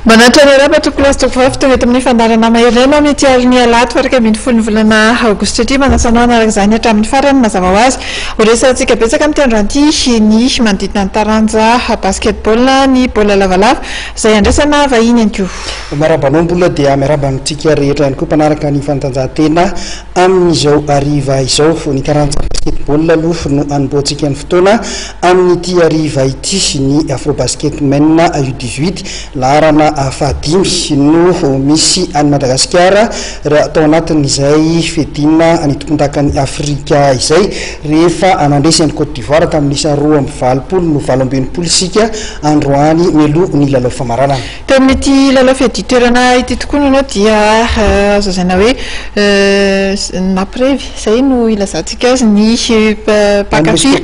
Manatranarabatra plastique vavy tonga eto amin'ny fandarana mahery no amin'ny tiariny alato faraka ambin'ny folo ny volana aogositra ity manasanao anaraka izany hatramin'ny farany mazava ho azy ho resantsika betsaka amin'ny androanty ny manodidina ny taranja basketball ny baolina lavalava izay andraisana vahiny any koa marabanao-mbola dia miarabantsika rehetra ihany koa mpanaraka ny fanatanjahantena amin'izao ariva izao ny taranja basketball aloha no anomboantsika ny fotoana amin'ity ariva ity ny afrobasket-men U18 laharana fahadimy no misy any Madagasikara raha tao anatin'izay fedina ny tompon-dakan'ny Afrika izay rehefa anandresy any Côte d'Ivoire tamin'isa 2-20 no 20 sika androany melo ny lalao famarana tamin'ity lalao fiaditoerana ity tokoa nanao dia zazana hoe naprevy izay no ilazantsika azy ny pakafy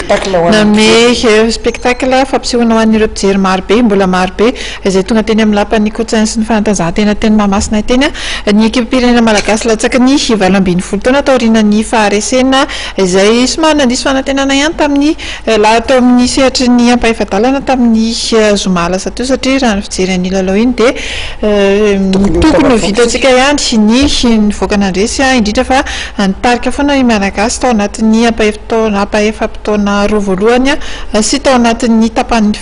name spectacle fampisehoana ho an'ireo mpijery marobe mbola marobe izay tonga teny amin'ny lapan'ny kotsainy sy ny fanatanjahantena teny Mahamasina teny ny ekipam-pirenena malagasy latsaka ny 20 taona taorian'ny faharesena izay somary nandisy fanantenana ihany tamin'ny tao amin'ny sehatry ny ampahefadalana tamin'ny zoma lasa teo satria raha ny fijery ny lalao iny dia tokony ho vitantsika ihany ny voakan'andresy indrindra fa nitarika foana i malagasy tao anatin'ny ampahefapitaona roa voalohany sy tao anatin'ny tapany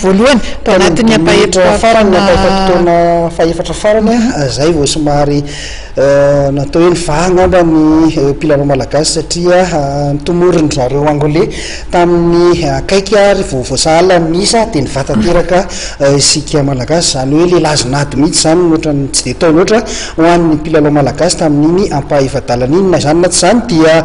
voalohany tao anatin'ny ampahefapitaona faefatra farany zay vao somary natao hoe nivahangamba ny mpilalao malagasy satria nitomoriny zareo angolais tamin'ny akaiky ary voasahala misa dia nivatateraka sika malagasy zany hoe le lazonady mihitsy zany noatra tsy dia tao loatra ho an'ny mpilalao malagasy tamin'iny ampahefadalana iny na zany na tsy zany dia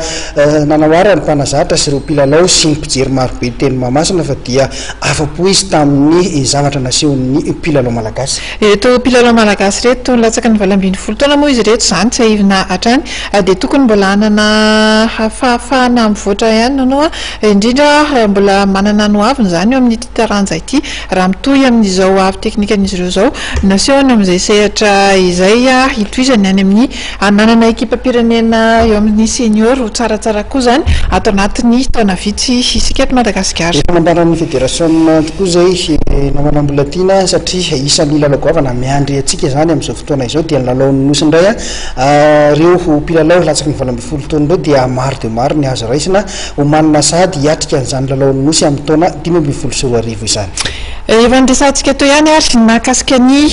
nanaoara ny mpanazatra sy ireo mpilalao sy ny mpijery marobe teny Mahamasina fa dia afa-po izy tamin'ny zavatra nasehon'ny mpilalao malagasy eto mpilalao malagasy reto latsaka ny 20 taona moa izy reto zany tsy aivina hatrany dia tokony mbola anana fahafahana mivoatra ihany nanao indrindra mbola manana noaviny zany eo amin'ny taranja ity raha mitohy amin'izao avy teknikan'izy ireo zao nasehony amin'izay sehatra izay hitoizany any amin'ny ananana ekipam-pirenena eo amin'ny senior ho tsaratsara koa zany ato anatin'ny taona vitsy isika eto Madagasikara manambaran'ny fédération tokoa zay namanambola tiana satria isan'ny lalao goavana miandry atsika zany amin'izao fotoana izao dia ny lalao nosindray reo mpilalao latsaky ny 20 taona ireo dia maro dia maro ny azo raisina ho manana sady hiatrika an'izany lalao nosy amin'ny taona 2024 izany efa nidresantsika teo ihany ary ny mahakasika ny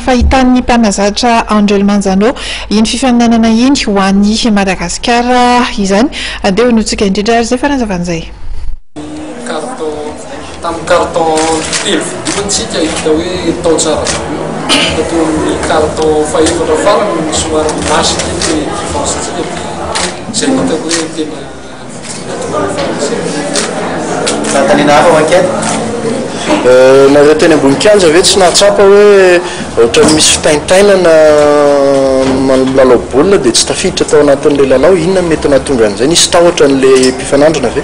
fahitan'ny mpanazatra Angel Manzano iny fifaninanana iny ho an'ny Madagasikara izany andeha honotsika indrindra ary zay faranjavan'izay tamin'ny carton telo vidinantsika hita hoe tao tsara atao ny carton faefatra farany somary masika hoe difansitsika zay hitako hoe tena tanina hafa mankety nareo teny ambony kianja ve tsy nahatsapa hoe ohatra misy fitaintainana lalao baolina dia tsy tafiditra tao anatin'le lalao inona mety nahatonga an'izay nisy tahotra n'le mpifanandrina ve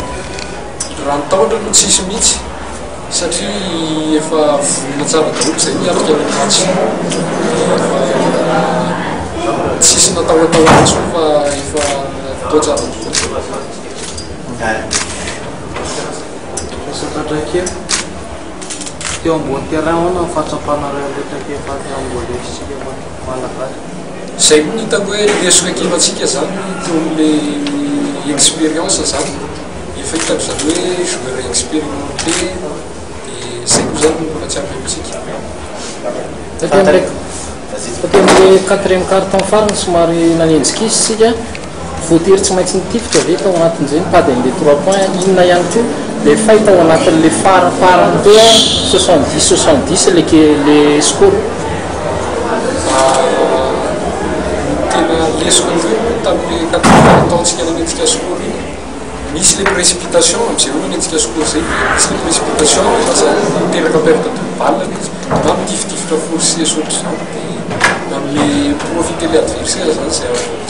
raha ny tahotra no tsisy mihitsy satria efa volona tsara daholo zay miarika amin'ny match tsisy natahoatao azy fa efa tao tsara Satradraiky teo ambony terrain hoana fahatrapanareo retraky efa teo ambony sika malagasy zay koa ny hitako hoe lesoko ekipatsika zany teo amin'le expérience zany efa hitako zany hoe joueur expérimenté dia zay koa zany mbola tsy ampy amitsika teo amin'le 4e carton farany somary nanenjika izy sika voatery tsy maintsy nitifitra ve tao anatin'izay nipady an'le 3 points inona ihany koa le fahita ao anatin'le farafarany teo 70 le score tena lesoko an'izay tamin'le 4 taontsika nanenjika score iny misy le précipitation amin'izay hoe nanenjika score zay misy le précipitation lasa miteraka perte de balle na mitifitra forcé sotry zany dia amin'le profiter le adversaire zany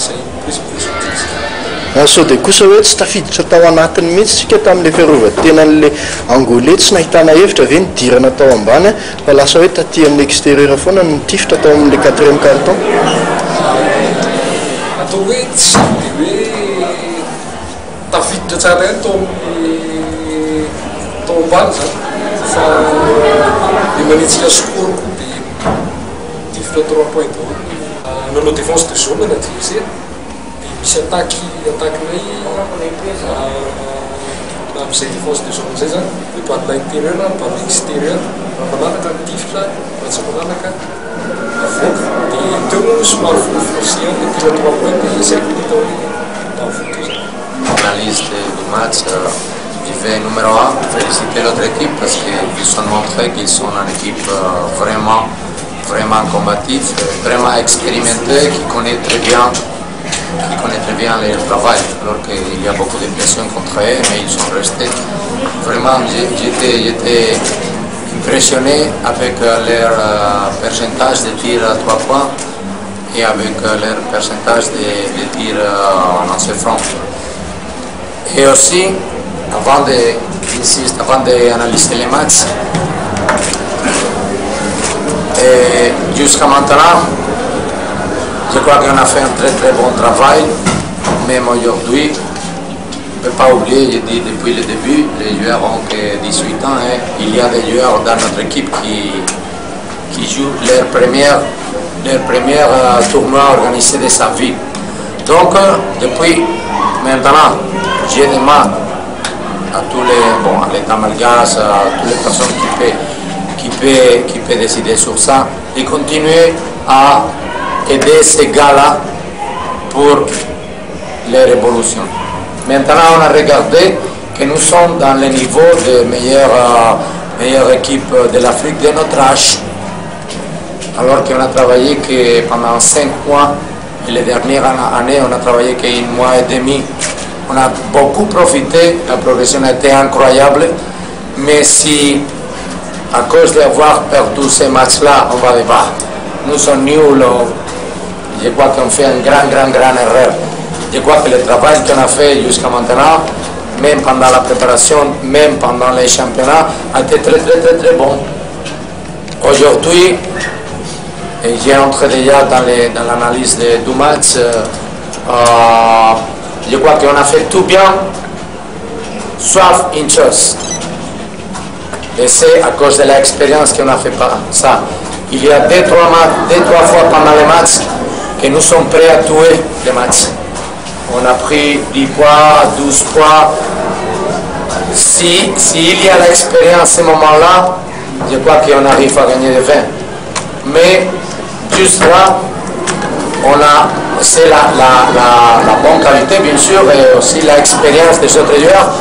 zay précipitation sao dia kosa hoe tsy tafiditra tao anatiny mihitsy sika tamin'le fiarovatena n'le angolais tsy nahitana hevitra ve nidirana tao ambany fa lasa hoe taty amin'ny extérieur foana nitifitra tao amin'le 4e carton atao hoe tsy dia hoe tafiditra tsara ihany tao amin'ny tao ambany zany fa le manentsika score koa dia tir 3 points daholo. Nanao défense de zone anaty dia misy attaquenay amin'izay défense de zone zay zany hoe balle intérieur balle extérieur manaraka ny tifla tsy manaraka avoaka dia teo somary forcé le tir 3 points dia esaiko ny tao avoaka zany. Analyse du match, je vais numéro 1 féliciter l'autre équipe parce qu'ils ont montré qu'ils sont une équipe vraiment combative, vraiment expérimentée, qui connaît très bien leur travail, alors qu'il y a beaucoup de pression contre eux, mais ils sont restés. Vraiment, j'étais impressionné avec leur pourcentage de tirs à 3 points et avec leur pourcentage de tirs en lancer franc. Et aussi, avant d'analyser les matchs, jusqu'à maintenant, je crois qu'on a fait un très bon travail, même aujourd'hui. On ne peut pas oublier, je dis depuis le début, les joueurs ont que 18 ans, hein. Il y a des joueurs dans notre équipe qui jouent leur première tournoi organisé de sa vie. Donc, depuis maintenant, je demande à tous à l'État malgache, à toutes les personnes qui peuvent décider sur ça, de continuer à aider ces gars-là pour leur évolution. Maintenant, on a regardé que nous sommes dans le niveau de meilleure équipe de l'Afrique de notre âge, alors qu'on a travaillé que pendant 5 mois, et les dernières années, on a travaillé qu'un mois et demi. On a beaucoup profité, la progression a été incroyable, mais si à cause d'avoir perdu ces matchs-là, on va dire, nous sommes nuls, je crois qu'on fait une grande erreur. Je crois que le travail qu'on a fait jusqu'à maintenant, même pendant la préparation, même pendant les championnats, a été très bon. Aujourd'hui, j'ai entré déjà dans l'analyse du match. Je crois qu'on a fait tout bien, sauf une chose. Et c'est à cause de l'expérience qu'on a fait ça. Il y a 2-3 fois pendant les matchs que nous sommes prêts à tuer les matchs. On a pris 10 points, 12 points. S'il y a l'expérience à ce moment-là, je crois qu'on arrive à gagner des 20. Mais juste là, c'est la bonne qualité bien sûr et aussi l'expérience des autres joueurs.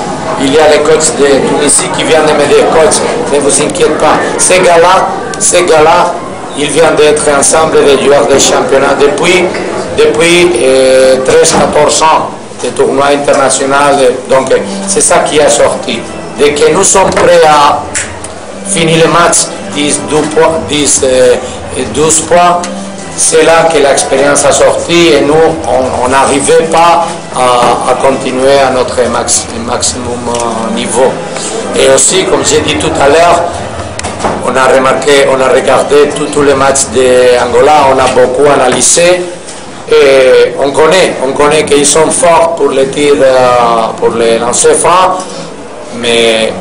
Il y a les coachs de Tunisie qui viennent de me dire, coach, ne vous inquiétez pas, ces gars-là, ils viennent d'être ensemble des joueurs des championnats depuis 13-14 ans de tournois internationaux. Donc c'est ça qui a sorti. Dès que nous sommes prêts à finir le match 12 points, c'est là que l'expérience a sorti et nous, on n'arrivait pas à continuer à notre maximum niveau. Et aussi, comme j'ai dit tout à l'heure, on a regardé tous les matchs d'Angola, on a beaucoup analysé et on connaît qu'ils sont forts pour les tirs, pour les lancers francs, mais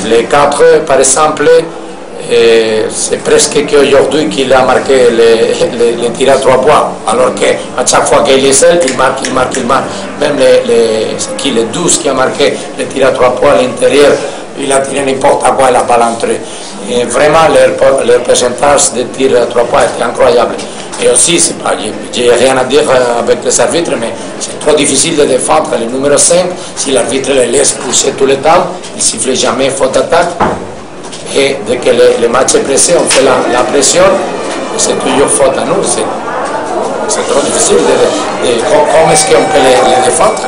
les 4, par exemple, c'est presque qu'aujourd'hui qu'il a marqué les tirs à 3 points, alors qu'à chaque fois qu'il est seul, il marque. Même les 12 qui a marqué les tirs à 3 points à l'intérieur, il a tiré n'importe quoi, la balle entrée. Et vraiment, leur pourcentage de tirs à 3 points était incroyable. Et aussi, je n'ai rien à dire avec les arbitres, mais c'est trop difficile de défendre le numéro 5. Si l'arbitre les laisse pousser tout le temps, il ne siffle jamais faute d'attaque. Et dès que le match est pressé, on fait la pression, c'est toujours faute à nous. C'est trop difficile comment est-ce qu'on peut les défendre.